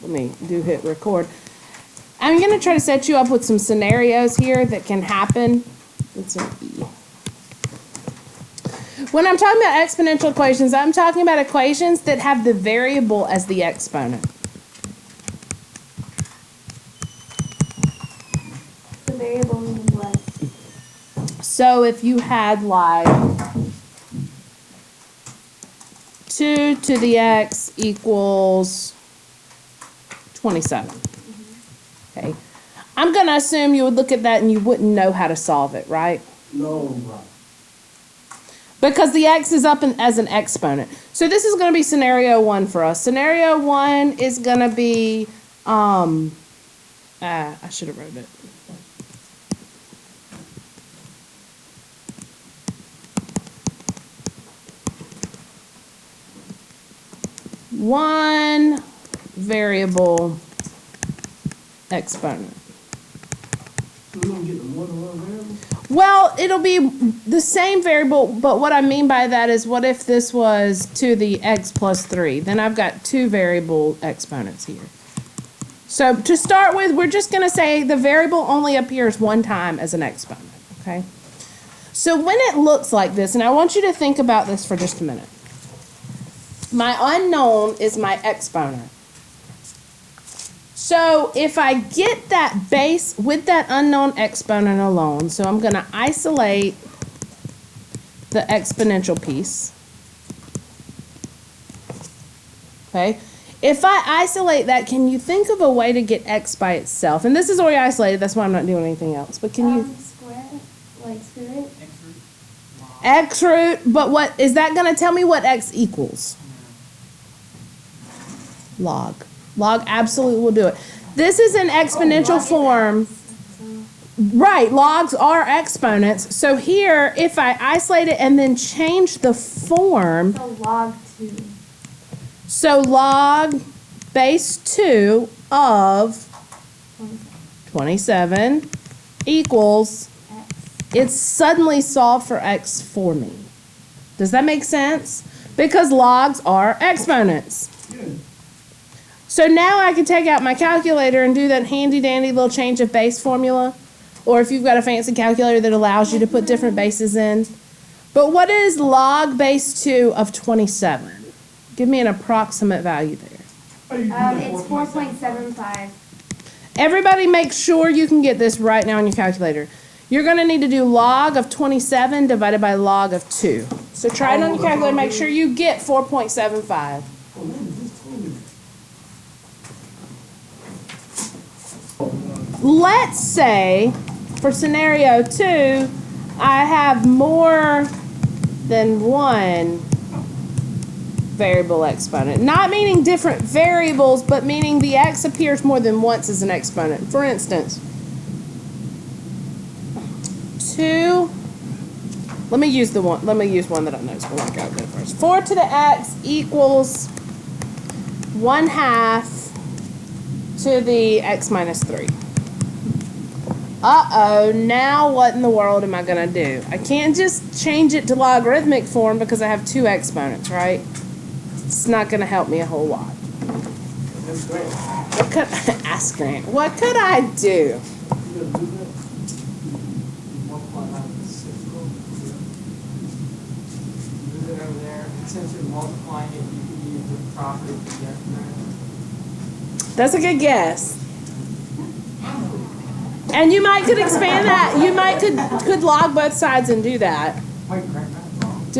let me hit record. I'm going to try to set you up with some scenarios here that can happen. It's an E. When I'm talking about exponential equations, I'm talking about equations that have the variable as the exponent. The variable means what? So if you had like 2 to the x equals 27. Okay. I'm going to assume you would look at that and you wouldn't know how to solve it, right? No, right. Because the x is up as an exponent. So this is going to be scenario 1 for us. Scenario 1 is going to be, I should have wrote it. One variable exponent. So we're going to get the more than one variable? Well, it'll be the same variable, but what I mean by that is, what if this was to the x plus 3? Then I've got 2 variable exponents here. So to start with, we're just going to say the variable only appears one time as an exponent, okay? So when it looks like this, and I want you to think about this for just a minute. My unknown is my exponent. So if I get that base with that unknown exponent alone, so I'm going to isolate the exponential piece. Okay. If I isolate that, can you think of a way to get x by itself? And this is already isolated, that's why I'm not doing anything else. But can you? Square it? Like square it? X root, but what is that going to tell me what x equals? Log. Log absolutely will do it. This is an exponential form. Right, logs are exponents. So here, if I isolate it and then change the form. So log 2. So log base 2 of 27 equals, it's suddenly solved for x for me. Does that make sense? Because logs are exponents. So now I can take out my calculator and do that handy dandy little change of base formula. Or if you've got a fancy calculator that allows you to put different bases in. But what is log base 2 of 27? Give me an approximate value there. It's 4.75. Everybody make sure you can get this right now on your calculator. You're going to need to do log of 27 divided by log of 2. So try it on your calculator. Make sure you get 4.75. Let's say, for scenario 2, I have more than one variable exponent. Not meaning different variables, but meaning the x appears more than once as an exponent. For instance, 2, let me use one that I know is going to go good first. 4 to the x equals 1/2 to the x minus 3. Uh-oh, now what in the world am I going to do? I can't just change it to logarithmic form because I have 2 exponents, right? It's not going to help me a whole lot. What could ask Grant? What could I do? That's a good guess. And you might could expand that. You might could log both sides and do that.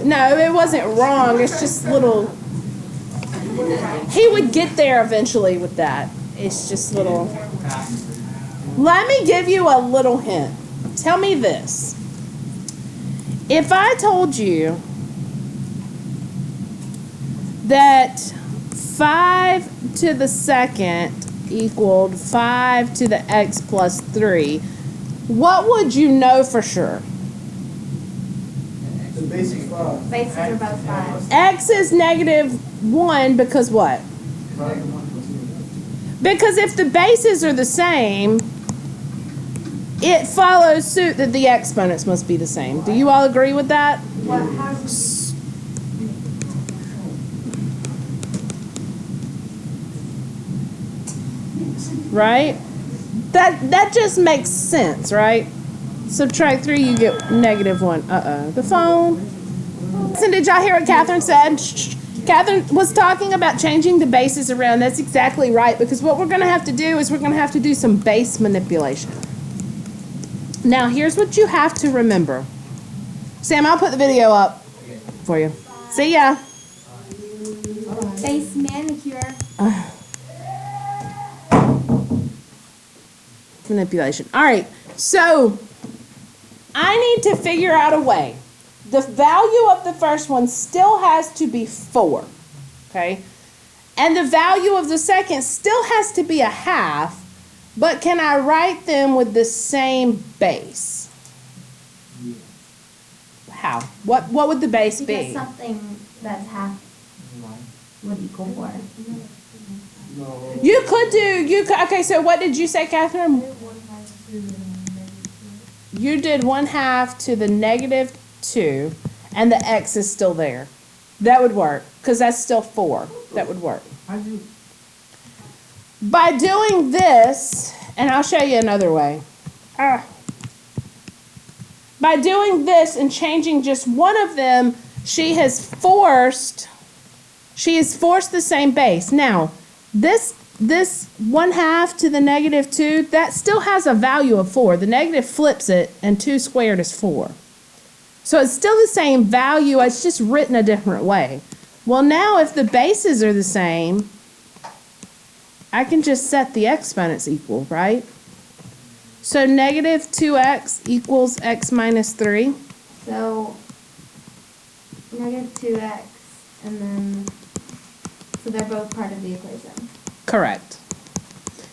No, it wasn't wrong. It's just little. He would get there eventually with that. It's just little. Let me give you a little hint. Tell me this. If I told you that 5 to the second equaled 5 to the x plus 3, what would you know for sure? The basic 5. Bases are both 5. X is -1 because what? Because if the bases are the same, it follows suit that the exponents must be the same. Do you all agree with that? right? That just makes sense, right? Subtract 3, you get -1. The phone. Listen, did y'all hear what Catherine said? Shh. Catherine was talking about changing the bases around. That's exactly right, because what we're going to have to do is we're going to have to do some base manipulation. Now, here's what you have to remember. Sam, I'll put the video up for you. See ya. Base manicure. Manipulation. All right, so I need to figure out a way. The value of the first one still has to be 4, okay? And the value of the second still has to be 1/2, but can I write them with the same base? How? What would the base Because be? something that's half would equal 4. You could do, okay, so what did you say, Catherine? You did 1/2 to the -2, and the x is still there. That would work, because that's still 4. That would work. By doing this, and I'll show you another way. By doing this and changing just one of them, she has forced the same base. Now, this 1/2 to the -2, that still has a value of 4. The negative flips it, and 2 squared is 4. So it's still the same value, it's just written a different way. Well, now if the bases are the same, I can just set the exponents equal, right? So -2x equals x minus 3. So -2x, and then, so they're both part of the equation. Correct.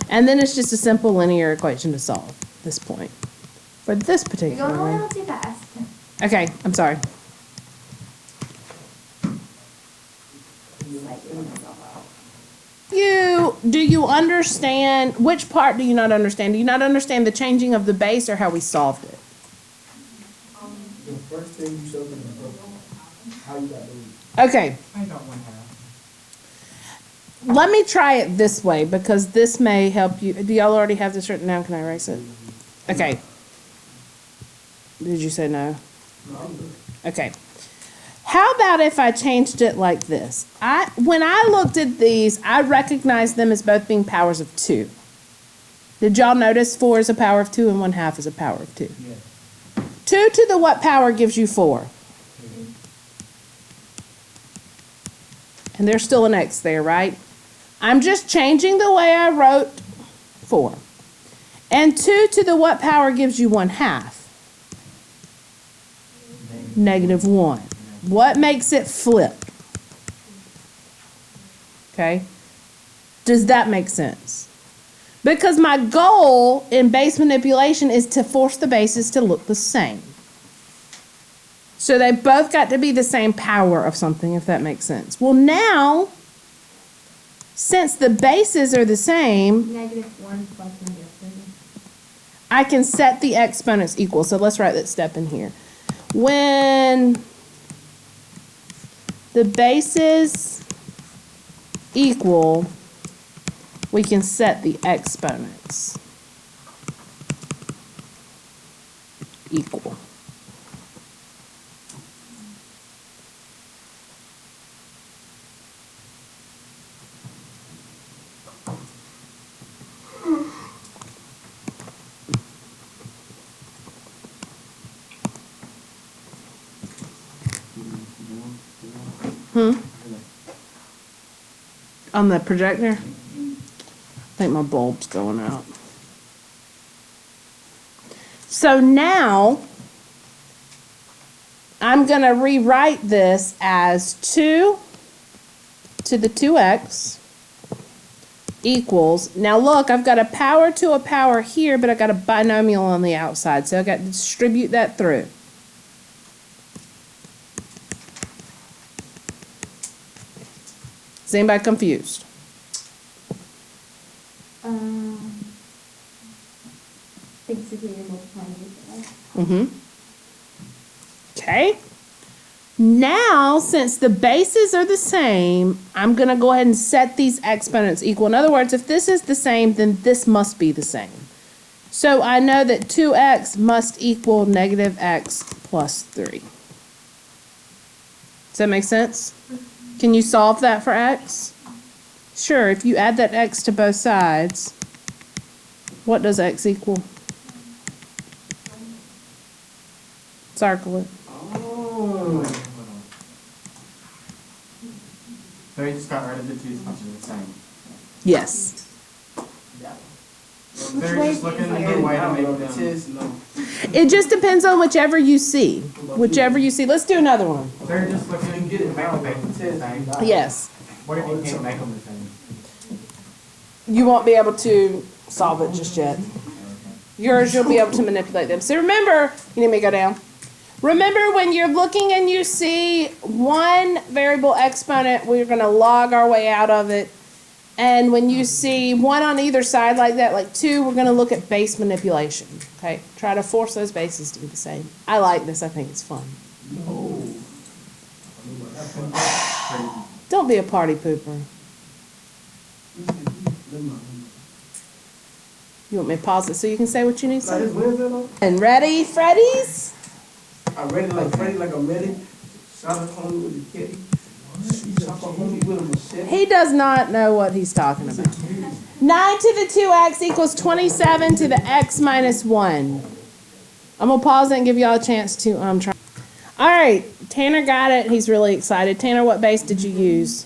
And then it's just a simple linear equation to solve at this point. For this You're particular going a one. little too fast. Okay, I'm sorry. Do you understand, which part do you not understand? Do you not understand the changing of the base or how we solved it? The first thing you showed me was how you got the Okay. I got 1/2. Let me try it this way because this may help you. Do y'all already have this written down? Can I erase it? Okay. Did you say no? Okay. How about if I changed it like this? When I looked at these, I recognized them as both being powers of 2. Did y'all notice 4 is a power of 2 and 1/2 is a power of 2? Yes. 2 to the what power gives you 4? And there's still an x there, right? I'm just changing the way I wrote 4. And 2 to the what power gives you 1/2? -1. What makes it flip? Okay? Does that make sense? Because my goal in base manipulation is to force the bases to look the same. So they both got to be the same power of something, if that makes sense. Well, now, since the bases are the same, -1 plus -3. I can set the exponents equal. So let's write that step in here. When the bases equal, we can set the exponents equal. On the projector? I think my bulb's going out. So now, I'm going to rewrite this as 2 to the 2x equals, now look, I've got a power to a power here, but I've got a binomial on the outside, so I've got to distribute that through. Is anybody confused? Basically, you're multiplying each other. Okay. Now, since the bases are the same, I'm going to go ahead and set these exponents equal. In other words, if this is the same, then this must be the same. So I know that 2x must equal negative x plus 3. Does that make sense? Can you solve that for x? Sure, if you add that x to both sides, what does x equal? Circle it. Oh. So we just got rid of the 2's, which is the same. Yes. They're just looking for a way to make them. It just depends on whichever you see. Whichever you see. Let's do another one. They're just looking to make them the same. Yes. What if you can't make them the same? You won't be able to solve it just yet. Yours, you'll be able to manipulate them. So remember, you need me to go down. Remember when you're looking and you see one variable exponent, we're going to log our way out of it. And when you see one on either side like that, like 2, we're going to look at base manipulation. Okay, try to force those bases to be the same. I like this. I think it's fun. Don't be a party pooper. You want me to pause it so you can say what you need to say? And ready, Freddy's? I read it like Freddy, like I'm ready. Shot at homie with the kitty. Shot at homie with a machete. He does not know what he's talking about. 9 to the 2x equals 27 to the x minus 1. I'm going to pause it and give y'all a chance to try. All right, Tanner got it. He's really excited. Tanner, what base did you use?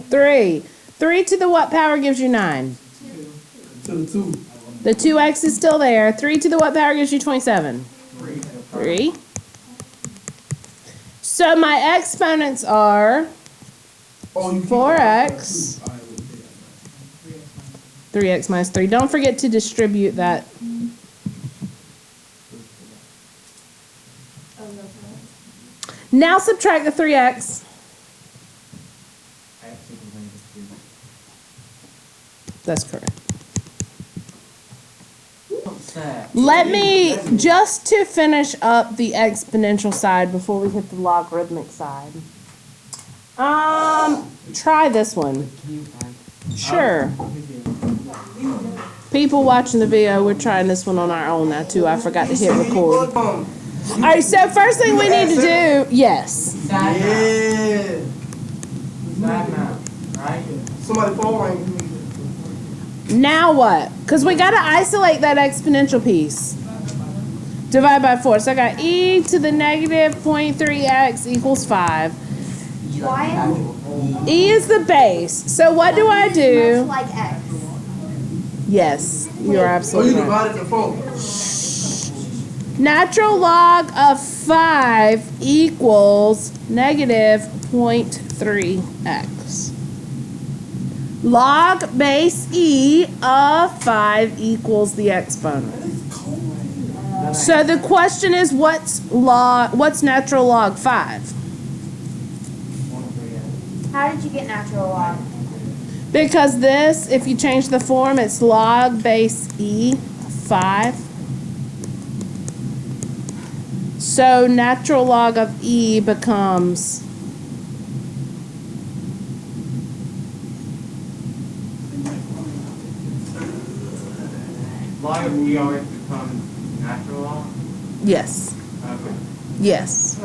3. 3 to the what power gives you 9? To the 2. The 2x is still there. 3 to the what power gives you 27? 3. So my exponents are 4x, 3x minus 3. Don't forget to distribute that. Now subtract the 3x. That's correct. Let me, just to finish up the exponential side before we hit the logarithmic side. Try this one. Sure. People watching the video, we're trying this one on our own now too. I forgot to hit record. Alright, so first thing we need to do, yes. Yeah. Right? Somebody phone rang. Now what? Because we got to isolate that exponential piece. Divide by 4. So I got e to the negative 0.3x equals 5. Why E is the base. So what do I do? much like x? Yes, you're Oh, you absolutely right. divided the phone. Natural log of 5 equals negative 0.3x. Log base e of 5 equals the exponent. So the question is, what's natural log 5? How did you get natural log? Because this, if you change the form, it's log base e of 5. So natural log of e becomes Log of e always becomes natural log? yes. Okay. Yes.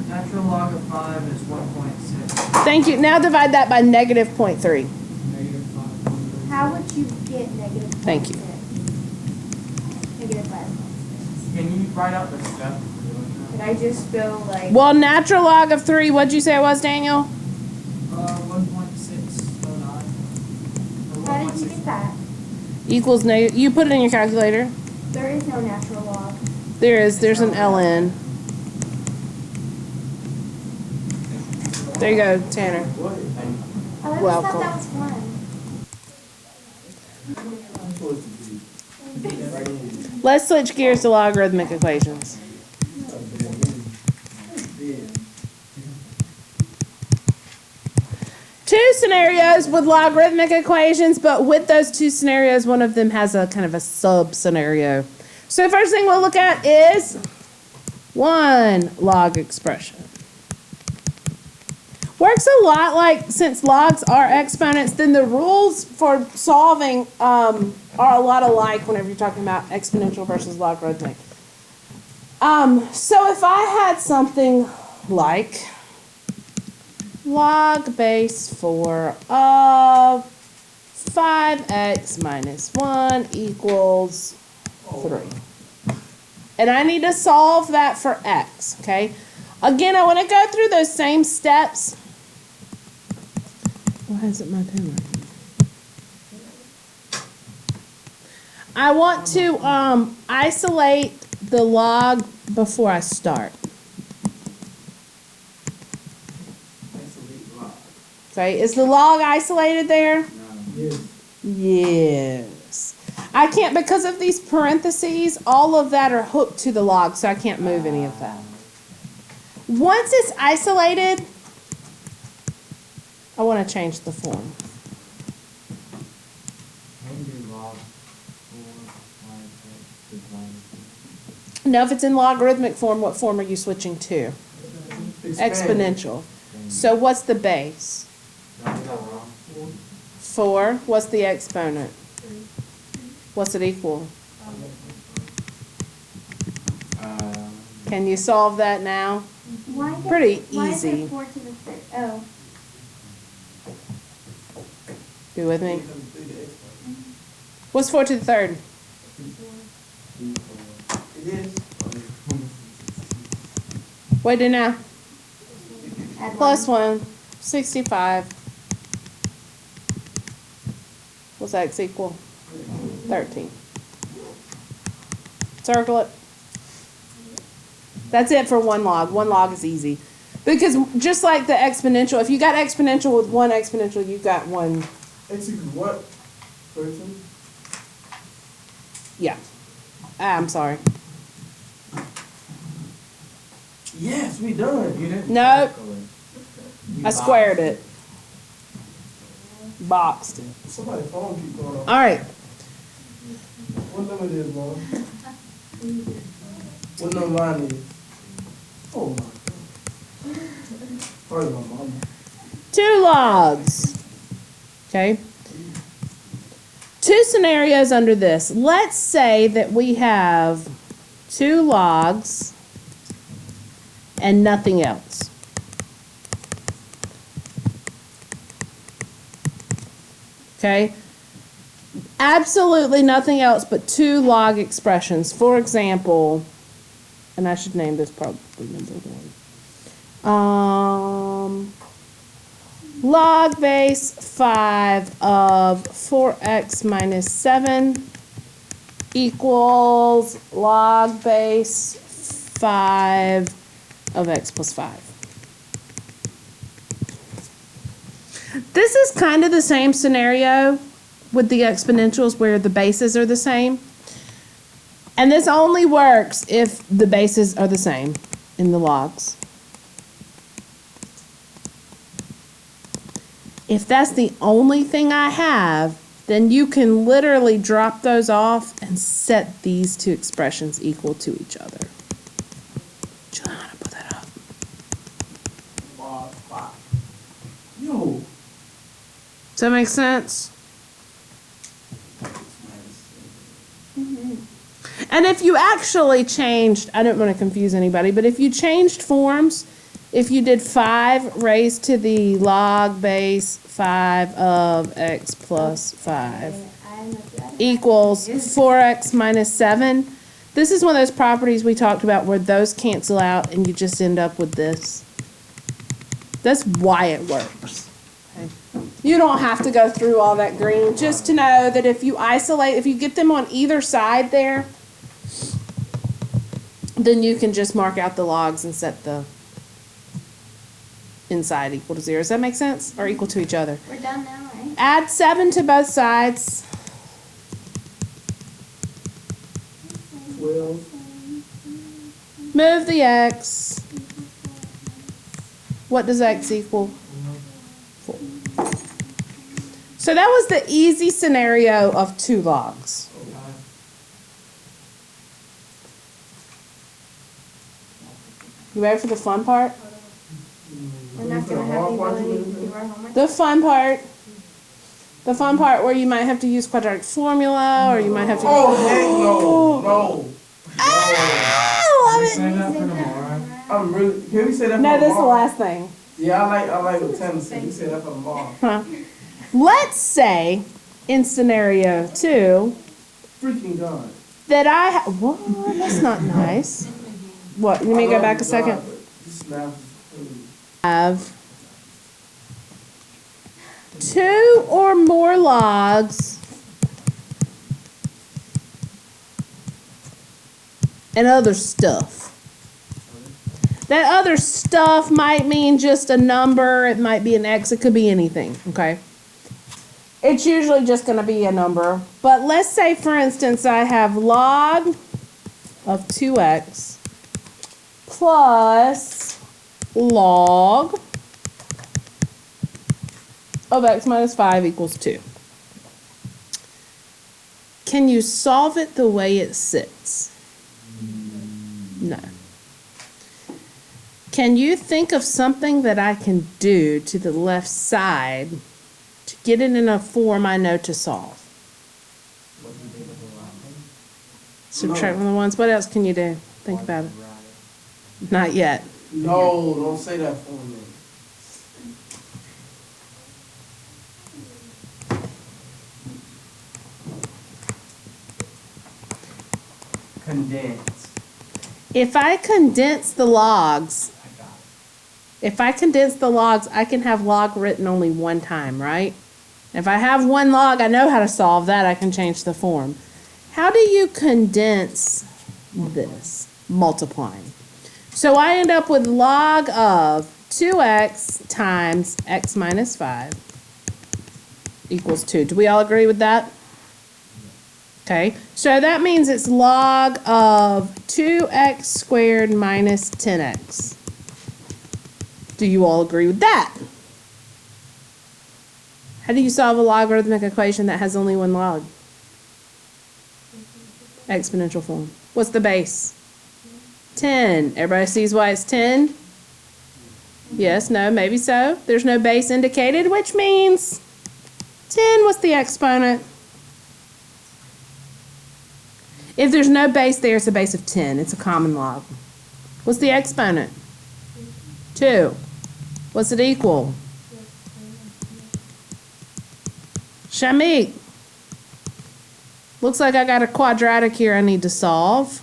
Natural log of 5 is 1.6. Thank you. Now divide that by negative 0.3. Negative 5. How would you get negative 5? Thank you. Negative 5. Can you write out the step? Could I just go like... Well, natural log of 3, what'd you say it was, Daniel? 1.609. How did you get that? Equals negative. You put it in your calculator. There is no natural log. There's an ln. There you go, Tanner. I always Welcome. thought that was fun. Let's switch gears to logarithmic equations. Two scenarios with logarithmic equations, but with those two scenarios, one of them has a kind of a sub-scenario. So the first thing we'll look at is one log expression. Works a lot like, since logs are exponents, then the rules for solving are a lot alike whenever you're talking about exponential versus logarithmic. So if I had something like log base 4 of 5x minus 1 equals 3. And I need to solve that for x, okay? Again, I want to go through those same steps. Why isn't my pen working? I want to isolate the log before I start. Isolate log. Okay, is the log isolated there? No. Yes. Yes. I can't, because of these parentheses, all of that are hooked to the log, so I can't move any of that. Once it's isolated, I want to change the form. Log 4, 5, divided. Now, if it's in logarithmic form, what form are you switching to? Exponential. So what's the base? No, I got wrong. 4. What's the exponent? What's it equal? Can you solve that now? Why is it, Pretty why is easy. it 4 to the 3rd? Oh. You with me? What's 4 to the 3rd? It is. What do now? Add Plus 1. 1. 65. What's x equal? 13. Circle it. That's it for one log. One log is easy. Because just like the exponential, if you got exponential with one exponential, you got one. X equals what? 13? Yeah. I'm sorry. Yes, we done. You didn't Nope. circle it. I squared it. Boxed it. Somebody's phone keep going off. All right. What number it is, Mom? What number mine is? Oh my God. Sorry, my mama. 2 logs. Okay. 2 scenarios under this. Let's say that we have 2 logs and nothing else. Okay? Absolutely nothing else but 2 log expressions. For example, and I should name this probably number 1. Log base 5 of 4x minus 7 equals log base 5 of x plus 5. This is kind of the same scenario with the exponentials where the bases are the same. And this only works if the bases are the same in the logs. If that's the only thing I have, then you can literally drop those off and set these 2 expressions equal to each other. Juliana, put that up. Yo. Does that make sense? And if you actually changed, I don't want to confuse anybody, but if you changed forms, if you did 5 raised to the log base 5 of x plus 5 equals 4x minus 7, this is one of those properties we talked about where those cancel out and you just end up with this. That's why it works. Okay. You don't have to go through all that green, just to know that if you isolate, if you get them on either side there, then you can just mark out the logs and set the inside equal to 0. Does that make sense? Or equal to each other? We're done now, right? Add 7 to both sides. 12. Move the x. What does x equal? 4. So that was the easy scenario of 2 logs. You ready for the fun part? We're not gonna have the ability to do our homework. The fun part. The fun part where you might have to use quadratic formula, or you might have to. Oh, heck no. I love Save it. that for tomorrow. I'm really, can we say that for No, this is the tomorrow? last thing. Yeah, I like what Tanner said. We say that for tomorrow. Huh. Let's say in scenario 2 Freaking God. that I have. What? That's not nice. What? You mean go back a second? This math is crazy. Have 2 or more logs and other stuff. That other stuff might mean just a number, it might be an x, it could be anything, okay? It's usually just going to be a number. But let's say, for instance, I have log of 2x plus log of x minus 5 equals 2. Can you solve it the way it sits? No. Can you think of something that I can do to the left side to get it in a form I know to solve? Subtract from the ones. What else can you do? Think about it. Not yet. No, don't say that for me. Condense. If I condense the logs, I got it. I can have log written only one time, right? If I have one log, I know how to solve that. I can change the form. How do you condense this? Multiplying. So I end up with log of 2x times x minus 5 equals 2. Do we all agree with that? Okay, so that means it's log of 2x squared minus 10x. Do you all agree with that? How do you solve a logarithmic equation that has only one log? Exponential form. What's the base? 10. Everybody sees why it's 10? Yes, no, maybe so. There's no base indicated, which means 10. What's the exponent? If there's no base there, it's a base of 10. It's a common log. What's the exponent? 2. What's it equal? Shamik. Looks like I got a quadratic here I need to solve.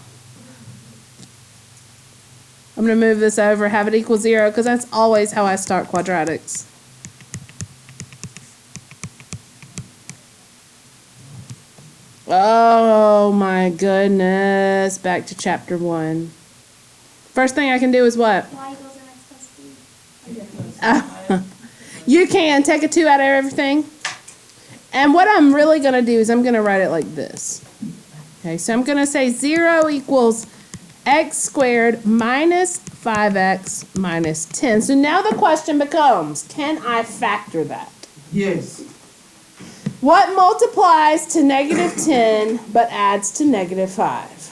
I'm going to move this over, have it equal 0, because that's always how I start quadratics. Oh my goodness. Back to chapter 1. First thing I can do is what? Y equals mx plus b. You can take a 2 out of everything. And what I'm really going to do is I'm going to write it like this. Okay, so I'm going to say 0 equals x squared minus 5x minus 10. So now the question becomes, can I factor that? Yes. What multiplies to negative 10 but adds to negative 5?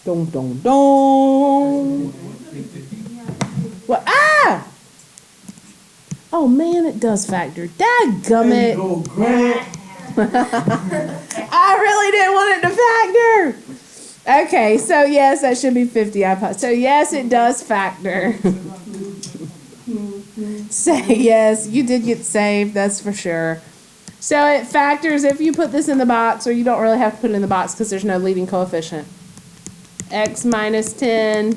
Dun, dun, dun. What? Ah! Oh man, it does factor. Dadgummit. Go, Grant. I really didn't want it to factor. Okay, so yes, that should be 50. So yes, it does factor. Say yes, you did get saved, that's for sure. So it factors if you put this in the box, or you don't really have to put it in the box because there's no leading coefficient. X minus 10,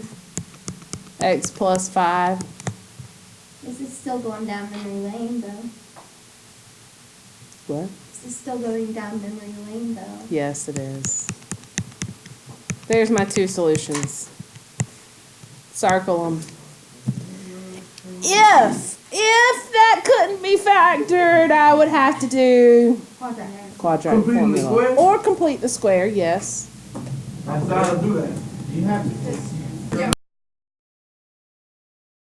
x plus 5. This is still going down memory lane, though. What? This is still going down memory lane, though. Yes, it is. There's my 2 solutions. Circle them. If that couldn't be factored, I would have to do quadratic Completing the formula. square? Or complete the square, yes. I thought I'd do that. You have to